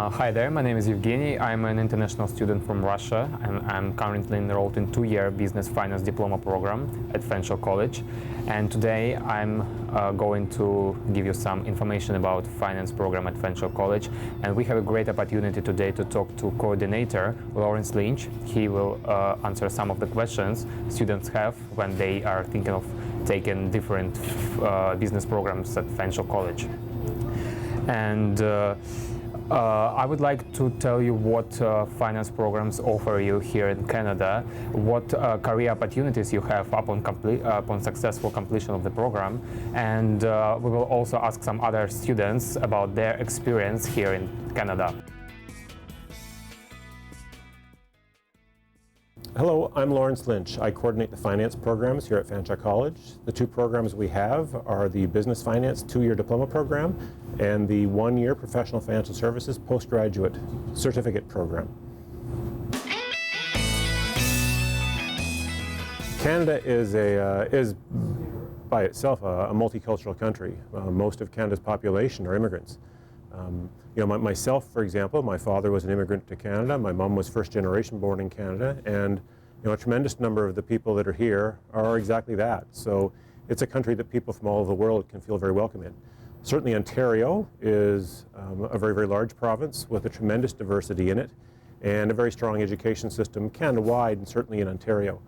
Hi there, my name is Evgeny. I'm an international student from Russia and I'm currently enrolled in 2-year Business Finance Diploma Program at Fanshawe College. And today I'm going to give you some information about finance program at Fanshawe College. And we have a great opportunity today to talk to coordinator Lawrence Lynch. He will answer some of the questions students have when they are thinking of taking different business programs at Fanshawe College. And I would like to tell you what finance programs offer you here in Canada, what career opportunities you have upon successful completion of the program, and we will also ask some other students about their experience here in Canada. Hello, I'm Lawrence Lynch. I coordinate the finance programs here at Fanshawe College. The two programs we have are the Business Finance 2-year Diploma Program and the 1-year Professional Financial Services Postgraduate Certificate Program. Canada is by itself a multicultural country. Most of Canada's population are immigrants. Myself, for example, my father was an immigrant to Canada. My mom was first generation born in Canada, and a tremendous number of the people that are here are exactly that. So it's a country that people from all over the world can feel very welcome in. Certainly Ontario is a very, very large province with a tremendous diversity in it and a very strong education system Canada-wide and certainly in Ontario.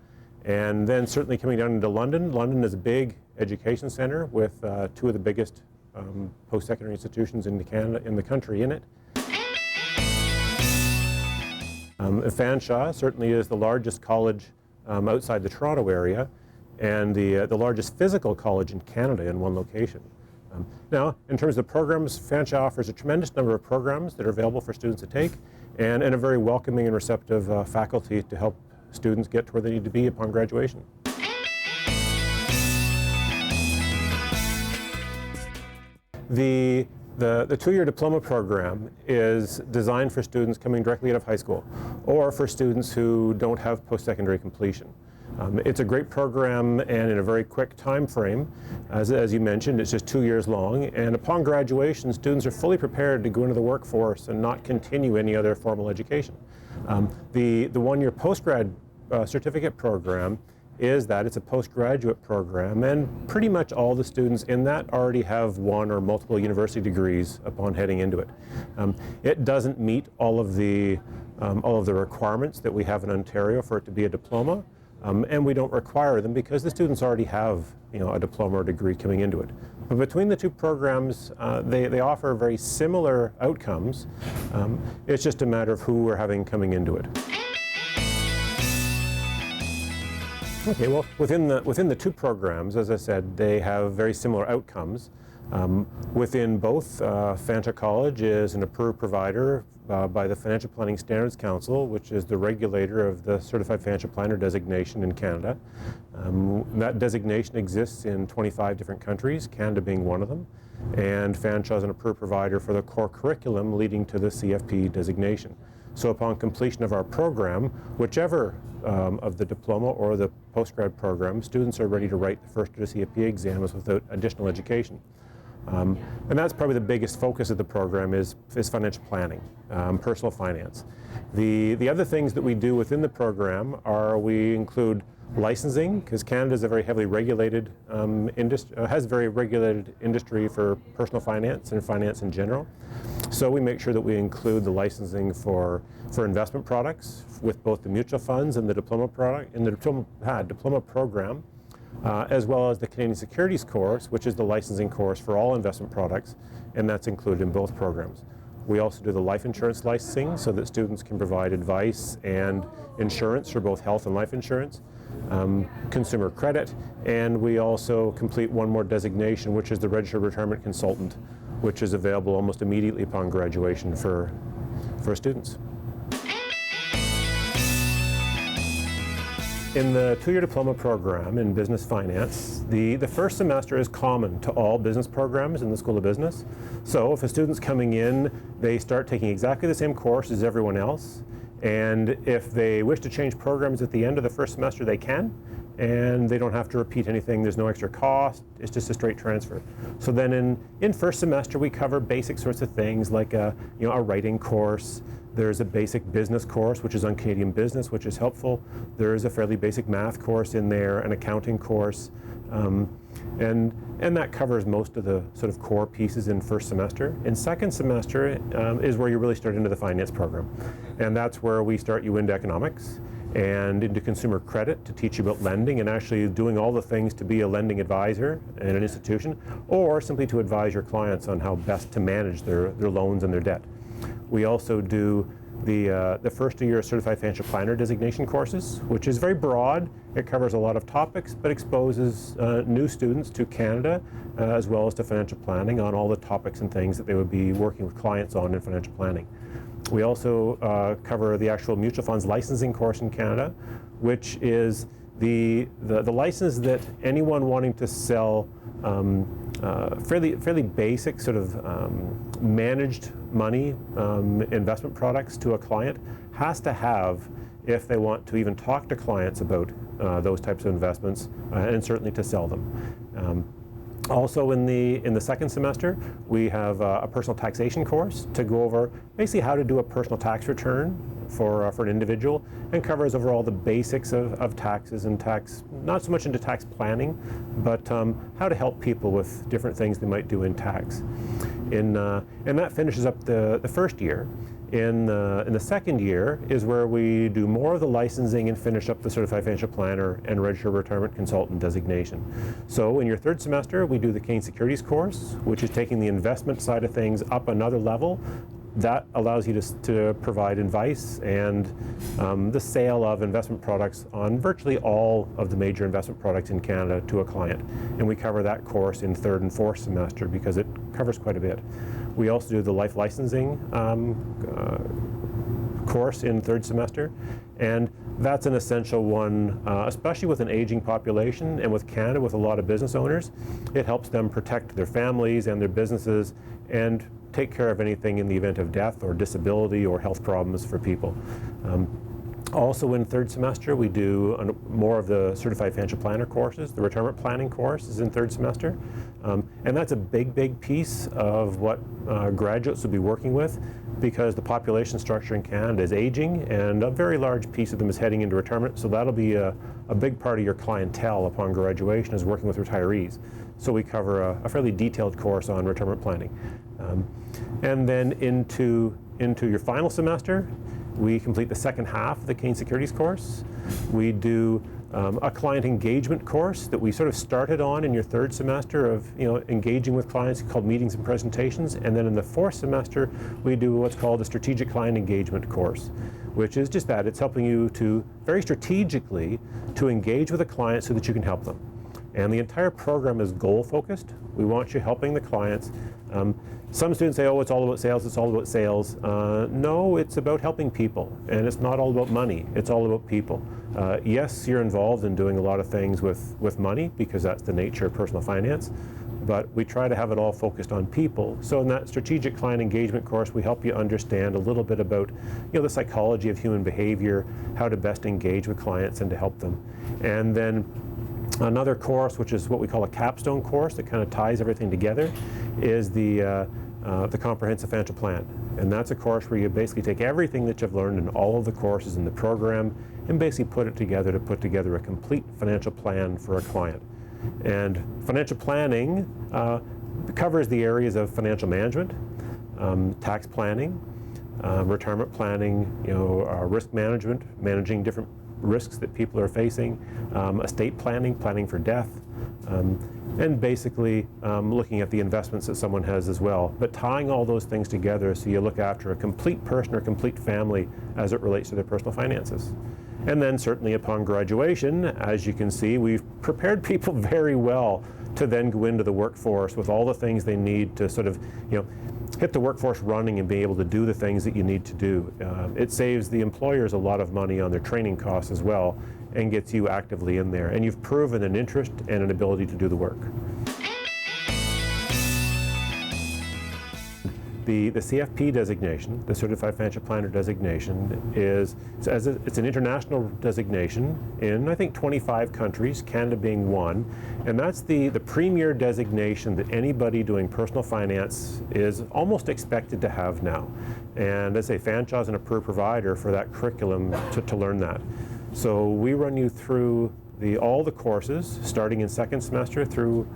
And then certainly coming down into London, London is a big education centre with two of the biggest post-secondary institutions in Canada, in the country in it. Fanshawe certainly is the largest college outside the Toronto area and the largest physical college in Canada in one location. Now, in terms of programs, Fanshawe offers a tremendous number of programs that are available for students to take and a very welcoming and receptive faculty to help students get to where they need to be upon graduation. The 2-year diploma program is designed for students coming directly out of high school or for students who don't have post-secondary completion. It's a great program and in a very quick time frame. As you mentioned, it's just 2 years long, and upon graduation, students are fully prepared to go into the workforce and not continue any other formal education. The 1-year postgrad certificate program is that it's a postgraduate program, and pretty much all the students in that already have one or multiple university degrees upon heading into it. It doesn't meet all of the requirements that we have in Ontario for it to be a diploma, and we don't require them because the students already have a diploma or degree coming into it. But between the two programs, they offer very similar outcomes. It's just a matter of who we're having coming into it. Okay, well, within the two programs, as I said, they have very similar outcomes. Within both, Fanshawe College is an approved provider by the Financial Planning Standards Council, which is the regulator of the Certified Financial Planner designation in Canada. That designation exists in 25 different countries, Canada being one of them, and Fanshawe is an approved provider for the core curriculum leading to the CFP designation. So upon completion of our program, whichever of the diploma or the postgrad program, students are ready to write the first of the CFP exams without additional education. And that's probably the biggest focus of the program is financial planning, personal finance. The other things that we do within the program are we include licensing, because Canada is a very heavily regulated has a very regulated industry for personal finance and finance in general. So we make sure that we include the licensing for investment products with both the mutual funds and the diploma product in the diploma program, as well as the Canadian Securities course, which is the licensing course for all investment products, and that's included in both programs. We also do the life insurance licensing so that students can provide advice and insurance for both health and life insurance, consumer credit, and we also complete one more designation, which is the Registered Retirement Consultant, which is available almost immediately upon graduation for students. In the 2-year diploma program in business finance, the first semester is common to all business programs in the School of Business. So if a student's coming in, they start taking exactly the same course as everyone else. And if they wish to change programs at the end of the first semester, they can. and they don't have to repeat anything. There's no extra cost. It's just a straight transfer. So then in first semester, we cover basic sorts of things like a writing course. There's a basic business course, which is on Canadian business, which is helpful. There is a fairly basic math course in there, an accounting course. And that covers most of the sort of core pieces in first semester. In second semester is where you really start into the finance program. And that's where we start you into economics and into consumer credit to teach you about lending and actually doing all the things to be a lending advisor in an institution, or simply to advise your clients on how best to manage their loans and their debt. We also do the first year Certified Financial Planner designation courses, which is very broad. It covers a lot of topics, but exposes new students to Canada as well as to financial planning on all the topics and things that they would be working with clients on in financial planning. We also cover the actual mutual funds licensing course in Canada, which is the license that anyone wanting to sell fairly basic sort of managed money investment products to a client has to have if they want to even talk to clients about those types of investments and certainly to sell them. Also in the second semester, we have a personal taxation course to go over basically how to do a personal tax return for an individual, and covers overall the basics of taxes and tax, not so much into tax planning, but how to help people with different things they might do in tax. And that finishes up the first year. In the second year is where we do more of the licensing and finish up the Certified Financial Planner and Registered Retirement Consultant designation. So in your third semester, we do the Canadian Securities course, which is taking the investment side of things up another level. That allows you to provide advice and the sale of investment products on virtually all of the major investment products in Canada to a client. And we cover that course in third and fourth semester because it covers quite a bit. We also do the life licensing course in third semester, and that's an essential one, especially with an aging population and with Canada with a lot of business owners. It helps them protect their families and their businesses and take care of anything in the event of death or disability or health problems for people. Also in third semester, we do more of the Certified Financial Planner courses. The retirement planning course is in third semester. And that's a big piece of what graduates will be working with, because the population structure in Canada is aging and a very large piece of them is heading into retirement. So that'll be a big part of your clientele upon graduation is working with retirees. So we cover a fairly detailed course on retirement planning. And then into your final semester, we complete the second half of the Canadian Securities course. We do a client engagement course that we sort of started on in your third semester of engaging with clients called meetings and presentations. And then in the fourth semester, we do what's called a strategic client engagement course, which is just that. It's helping you to very strategically to engage with a client so that you can help them. And the entire program is goal focused. We want you helping the clients. Some students say, oh, it's all about sales, it's all about sales. No, it's about helping people, and it's not all about money, it's all about people. Yes, you're involved in doing a lot of things with money, because that's the nature of personal finance, but we try to have it all focused on people. So in that strategic client engagement course, we help you understand a little bit about the psychology of human behavior, how to best engage with clients and to help them. And then another course, which is what we call a capstone course that kind of ties everything together, is the Comprehensive Financial Plan. And that's a course where you basically take everything that you've learned in all of the courses in the program and basically put it together to put together a complete financial plan for a client. And financial planning covers the areas of financial management, tax planning, retirement planning, risk management, managing different risks that people are facing, estate planning, planning for death, and basically looking at the investments that someone has as well. But tying all those things together so you look after a complete person or complete family as it relates to their personal finances. And then certainly upon graduation, as you can see, we've prepared people very well to then go into the workforce with all the things they need to sort of, hit the workforce running and be able to do the things that you need to do. It saves the employers a lot of money on their training costs as well and gets you actively in there. And you've proven an interest and an the CFP designation, the Certified Financial Planner designation, it's an international designation in, I think, 25 countries, Canada being one, and that's the premier designation that anybody doing personal finance is almost expected to have now. And as I say, Fanshawe is an approved provider for that curriculum to learn that. So we run you through all the courses, starting in second semester through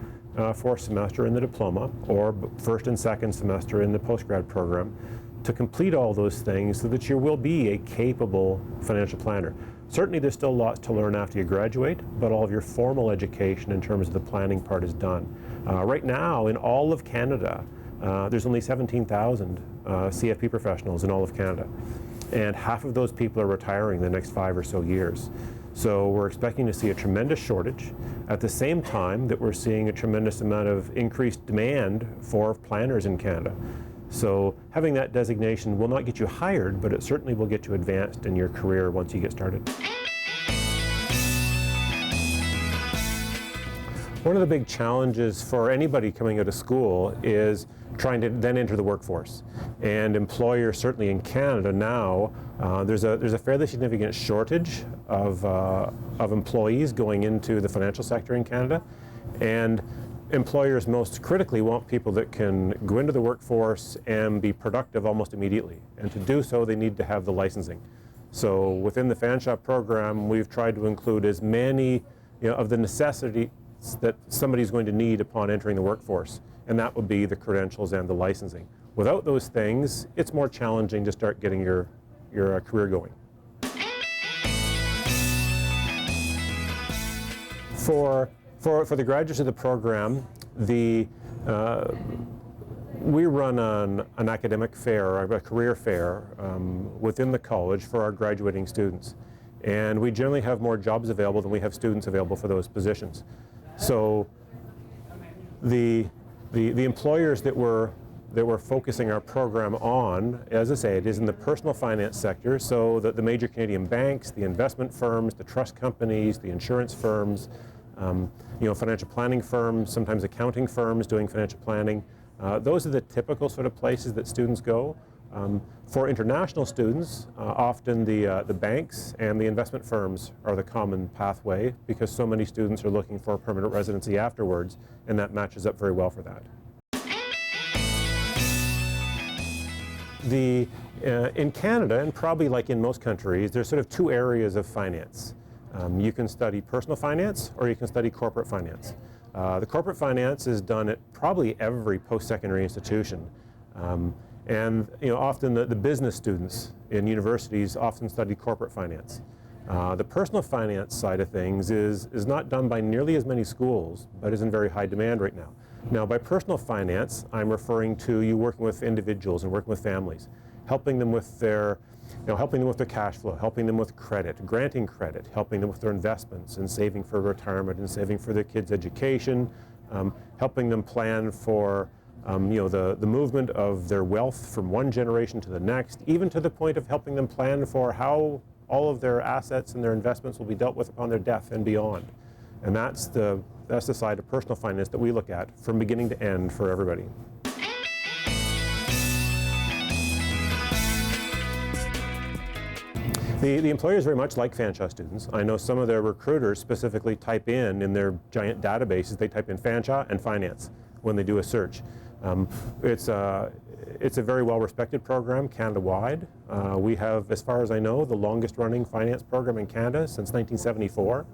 fourth semester in the diploma, or first and second semester in the postgrad program, to complete all those things so that you will be a capable financial planner. Certainly there's still lots to learn after you graduate, but all of your formal education in terms of the planning part is done. Right now, in all of Canada, there's only 17,000 CFP professionals in all of Canada, and half of those people are retiring the next 5 or so years. So we're expecting to see a tremendous shortage at the same time that we're seeing a tremendous amount of increased demand for planners in Canada. So having that designation will not get you hired, but it certainly will get you advanced in your career once you get started. One of the big challenges for anybody coming out of school is trying to then enter the workforce. And employers, certainly in Canada now, there's a fairly significant shortage of employees going into the financial sector in Canada. And employers most critically want people that can go into the workforce and be productive almost immediately. And to do so, they need to have the licensing. So within the Fanshawe program, we've tried to include as many of the necessities that somebody's going to need upon entering the workforce, and that would be the credentials and the licensing. Without those things, it's more challenging to start getting your career going. For the graduates of the program, we run an academic fair, or a career fair within the college for our graduating students. And we generally have more jobs available than we have students available for those positions. So the employers that we're focusing our program on, as I say, it is in the personal finance sector, so that the major Canadian banks, the investment firms, the trust companies, the insurance firms, financial planning firms, sometimes accounting firms doing financial planning. Those are the typical sort of places that students go. For international students, often the banks and the investment firms are the common pathway, because so many students are looking for permanent residency afterwards, and that matches up very well for that. In Canada, and probably like in most countries, there's sort of two areas of finance. You can study personal finance, or you can study corporate finance. The corporate finance is done at probably every post-secondary institution. And often the business students in universities often study corporate finance. The personal finance side of things is not done by nearly as many schools, but is in very high demand right now. Now, by personal finance, I'm referring to you working with individuals and working with families, helping them with their cash flow, helping them with credit, granting credit, helping them with their investments and saving for retirement and saving for their kids' education, helping them plan for the movement of their wealth from one generation to the next, even to the point of helping them plan for how all of their assets and their investments will be dealt with upon their death and beyond. And that's the side of personal finance that we look at from beginning to end for everybody. The employers very much like Fanshawe students. I know some of their recruiters specifically type in their giant databases, they type in Fanshawe and finance when they do a search. It's a very well-respected program Canada-wide. We have, as far as I know, the longest-running finance program in Canada since 1974,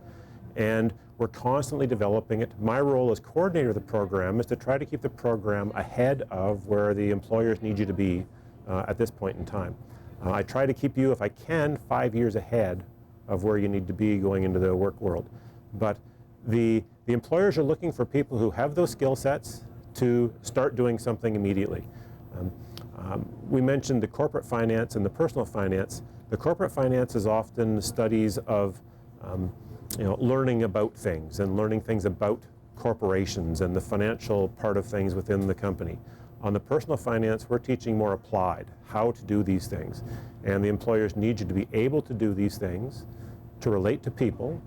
and we're constantly developing it. My role as coordinator of the program is to try to keep the program ahead of where the employers need you to be at this point in time. I try to keep you, if I can, 5 years ahead of where you need to be going into the work world. But the employers are looking for people who have those skill sets to start doing something immediately. We mentioned the corporate finance and the personal finance. The corporate finance is often studies of learning about things and learning things about corporations and the financial part of things within the company. On the personal finance, we're teaching more applied, how to do these things. And the employers need you to be able to do these things, to relate to people,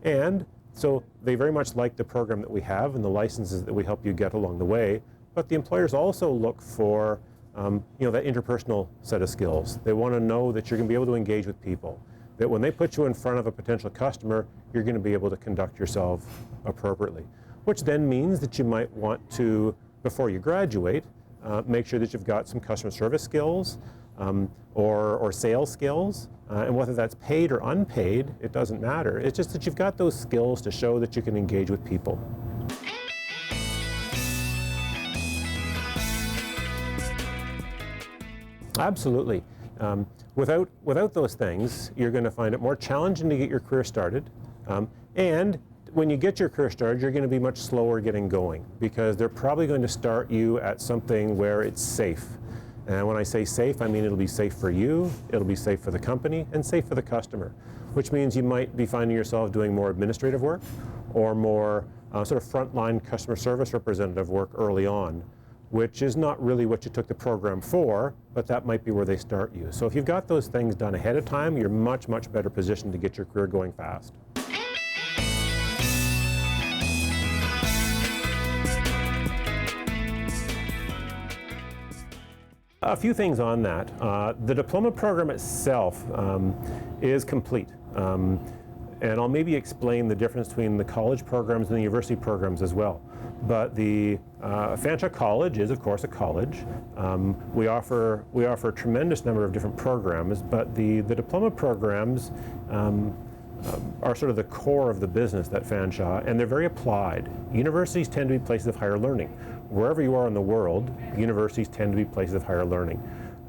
and so they very much like the program that we have and the licenses that we help you get along the way, but the employers also look for that interpersonal set of skills. They want to know that you're going to be able to engage with people, that when they put you in front of a potential customer, you're going to be able to conduct yourself appropriately, which then means that you might want to, before you graduate, make sure that you've got some customer service skills or sales skills, and whether that's paid or unpaid, it doesn't matter. It's just that you've got those skills to show that you can engage with people. Absolutely. Without those things, you're going to find it more challenging to get your career started, and when you get your career started, you're going to be much slower getting going, because they're probably going to start you at something where it's safe. And when I say safe, I mean it'll be safe for you, it'll be safe for the company, and safe for the customer, which means you might be finding yourself doing more administrative work or more sort of frontline customer service representative work early on, which is not really what you took the program for, but that might be where they start you. So if you've got those things done ahead of time, you're much, much better positioned to get your career going fast. A few things on that. The diploma program itself is complete. And I'll maybe explain the difference between the college programs and the university programs as well. But the Fanshawe College is, of course, a college. We offer a tremendous number of different programs, but the diploma programs are sort of the core of the business at Fanshawe, and they're very applied. Universities tend to be places of higher learning. Wherever you are in the world, universities tend to be places of higher learning.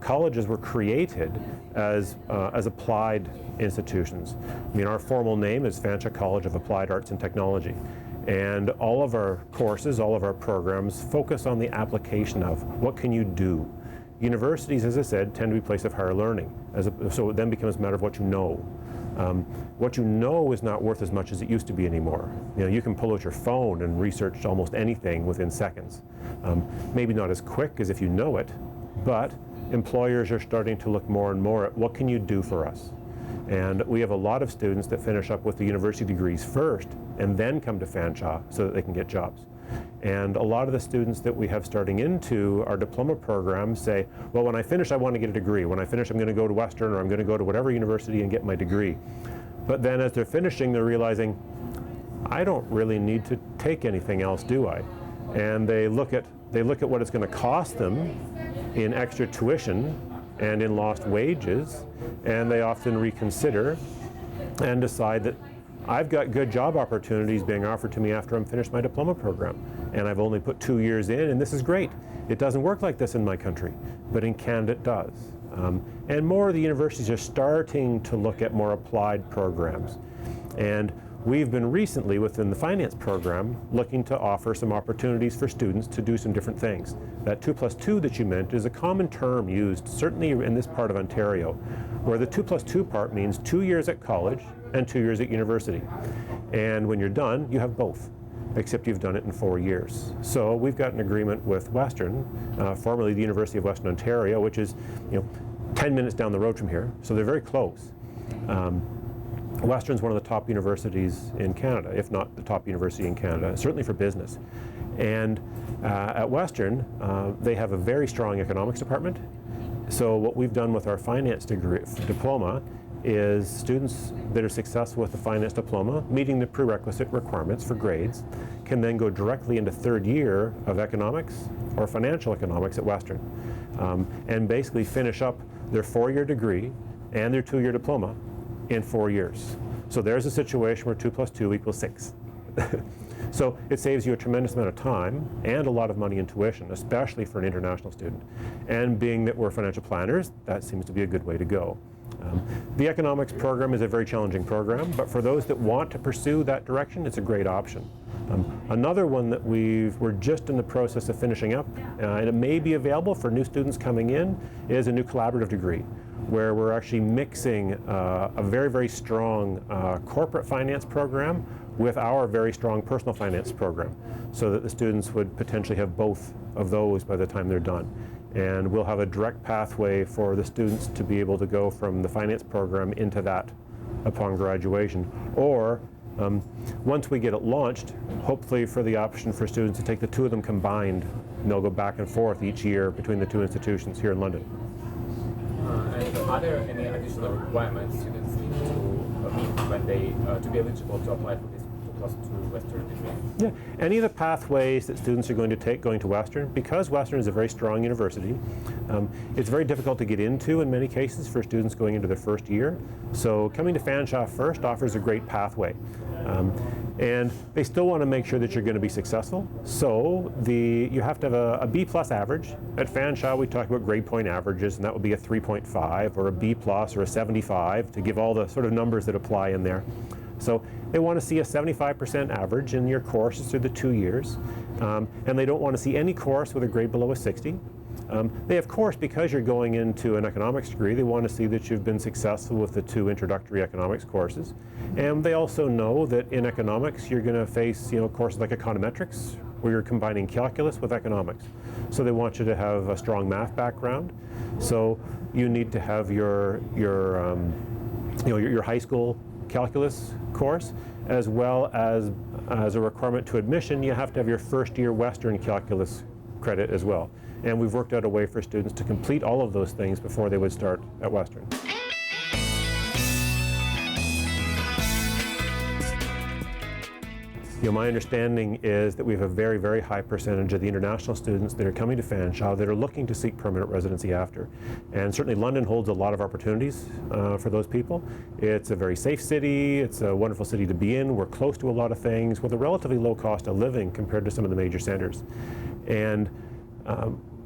Colleges were created as applied institutions. I mean, our formal name is Fanshawe College of Applied Arts and Technology. And all of our courses, all of our programs focus on the application of what can you do. Universities, as I said, tend to be places of higher learning. So it then becomes a matter of what you know. What you know is not worth as much as it used to be anymore. You can pull out your phone and research almost anything within seconds. Maybe not as quick as if you know it, but employers are starting to look more and more at what can you do for us. And we have a lot of students that finish up with the university degrees first and then come to Fanshawe so that they can get jobs. And a lot of the students that we have starting into our diploma program say, well, when I finish, I want to get a degree. When I finish, I'm going to go to Western, or I'm going to go to whatever university and get my degree. But then as they're finishing, they're realizing, I don't really need to take anything else, do I? And they look at what it's going to cost them in extra tuition and in lost wages, and they often reconsider and decide that I've got good job opportunities being offered to me after I'm finished my diploma program, and I've only put 2 years in, and this is great. It doesn't work like this in my country, but in Canada it does. And more of the universities are starting to look at more applied programs. And we've been recently, within the finance program, looking to offer some opportunities for students to do some different things. That 2+2 that you meant is a common term used, certainly in this part of Ontario, where the 2+2 part means 2 years at college and 2 years at university. And when you're done, you have both, except you've done it in 4 years. So we've got an agreement with Western, formerly the University of Western Ontario, which is 10 minutes down the road from here, so they're very close. Western's one of the top universities in Canada, if not the top university in Canada, certainly for business. And at Western, they have a very strong economics department. So what we've done with our finance diploma is students that are successful with the finance diploma, meeting the prerequisite requirements for grades, can then go directly into third year of economics or financial economics at Western, and basically finish up their 4-year degree and their 2-year diploma in 4 years. So there's a situation where 2+2 equals 6. So it saves you a tremendous amount of time and a lot of money in tuition, especially for an international student. And being that we're financial planners, that seems to be a good way to go. The economics program is a very challenging program, but for those that want to pursue that direction, it's a great option. Another one that we're just in the process of finishing up, and it may be available for new students coming in, is a new collaborative degree, where we're actually mixing a very, very strong corporate finance program with our very strong personal finance program, so that the students would potentially have both of those by the time they're done. And we'll have a direct pathway for the students to be able to go from the finance program into that upon graduation. Or once we get it launched, hopefully for the option for students to take the two of them combined And they'll go back and forth each year between the two institutions here in London. And are there any additional requirements students need to meet when they to be eligible to apply for this 2+2 Western degree? Yeah, any of the pathways that students are going to take going to Western, because Western is a very strong university, it's very difficult to get into in many cases for students going into their first year. So coming to Fanshawe first offers a great pathway. And they still want to make sure that you're going to be successful. So you have to have a B+ average. At Fanshawe, we talk about grade point averages, and that would be a 3.5 or a B+ or a 75 to give all the sort of numbers that apply in there. So they want to see a 75% average in your courses through the 2 years, and they don't want to see any course with a grade below a 60. They, of course, because you're going into an economics degree, they want to see that you've been successful with the 2 introductory economics courses. And they also know that in economics, you're going to face, courses like econometrics, where you're combining calculus with economics. So they want you to have a strong math background. So you need to have your high school calculus course, as well as a requirement to admission, you have to have your first year Western calculus credit as well. And we've worked out a way for students to complete all of those things before they would start at Western. My understanding is that we have a very, very high percentage of the international students that are coming to Fanshawe that are looking to seek permanent residency after. And certainly London holds a lot of opportunities for those people. It's a very safe city, it's a wonderful city to be in, we're close to a lot of things with a relatively low cost of living compared to some of the major centers. And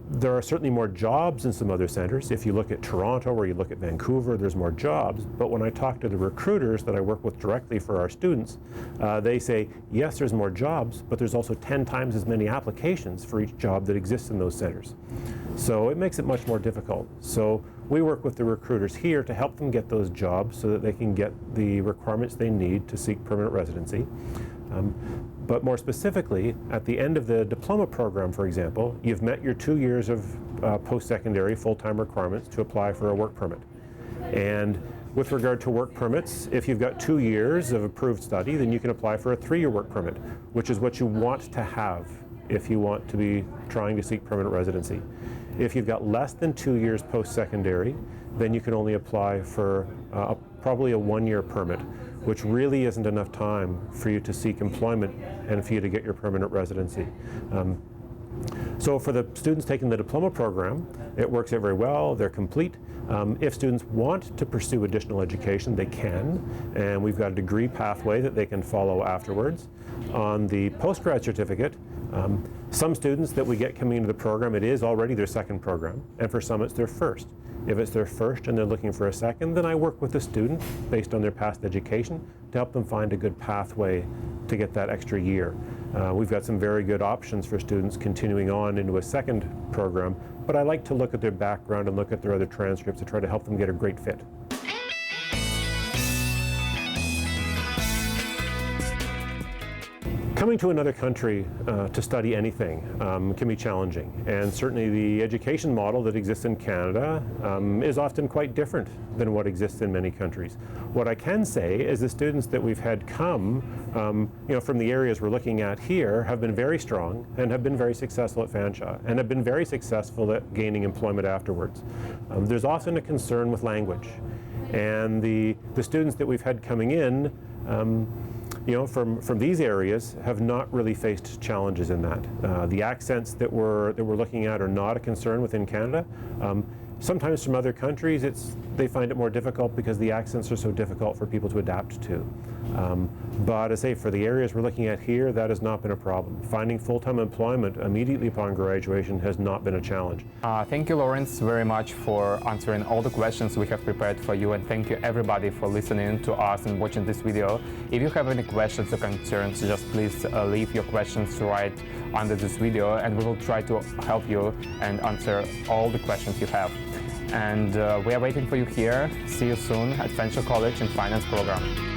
there are certainly more jobs in some other centers. If you look at Toronto or you look at Vancouver, there's more jobs. But when I talk to the recruiters that I work with directly for our students, they say, yes, there's more jobs, but there's also 10 times as many applications for each job that exists in those centers. So it makes it much more difficult. So we work with the recruiters here to help them get those jobs so that they can get the requirements they need to seek permanent residency. But more specifically, at the end of the diploma program, for example, you've met your 2 years of post-secondary full-time requirements to apply for a work permit. And with regard to work permits, if you've got 2 years of approved study, then you can apply for a 3-year work permit, which is what you want to have if you want to be trying to seek permanent residency. If you've got less than 2 years post-secondary, then you can only apply for probably a 1-year permit, which really isn't enough time for you to seek employment and for you to get your permanent residency. So for the students taking the diploma program, it works out very well, they're complete. If students want to pursue additional education, they can, and we've got a degree pathway that they can follow afterwards. On the postgrad certificate, some students that we get coming into the program, it is already their second program, and for some it's their first. If it's their first and they're looking for a second, then I work with the student based on their past education to help them find a good pathway to get that extra year. We've got some very good options for students continuing on into a second program, but I like to look at their background and look at their other transcripts to try to help them get a great fit. Coming to another country to study anything can be challenging, and certainly the education model that exists in Canada is often quite different than what exists in many countries. What I can say is the students that we've had come from the areas we're looking at here have been very strong and have been very successful at Fanshawe and have been very successful at gaining employment afterwards. There's often a concern with language, and the students that we've had coming in from these areas have not really faced challenges in that. The accents that we're looking at are not a concern within Canada. Sometimes from other countries, they find it more difficult because the accents are so difficult for people to adapt to. But as I say, for the areas we're looking at here, that has not been a problem. Finding full-time employment immediately upon graduation has not been a challenge. Thank you, Lawrence, very much for answering all the questions we have prepared for you, and thank you everybody for listening to us and watching this video. If you have any questions or concerns, just please leave your questions right under this video, and we will try to help you and answer all the questions you have. And we are waiting for you here. See you soon at Fanshawe College in Finance program.